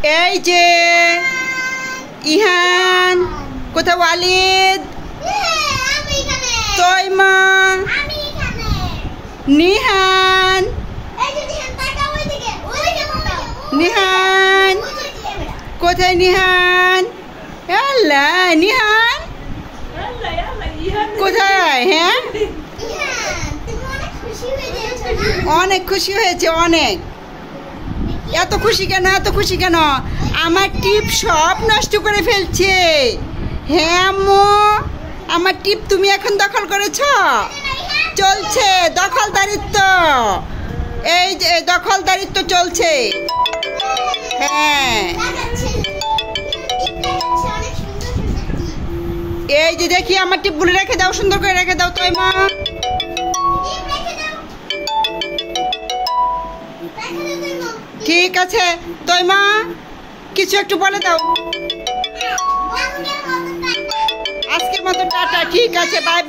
এই যে ইহান, কোথায় ওয়ালিদ, তৈমা, নিহান, নিহান কোথায়, নিহান, আল্লাহ নিহান কোথায়? হ্যাঁ অনেক খুশি হয়েছে, অনেক। এত খুশি কেন, এত খুশি কেন? আমার টিপ সব নষ্ট করে ফেলছে। হ্যাঁ আম্মু, আমার টিপ তুমি এখন দখল করেছ। চলছে দখলদারিত্ব, এই যে দখলদারিত্ব চলছে। হ্যাঁ এই যে দেখি আমার টিপগুলো রেখে দাও, সুন্দর করে রেখে দাও তৈমা। ঠিক আছে তৈমা, কিছু একটু বলে দাও। আজকের মতো টাটা, ঠিক আছে, বাই বাই।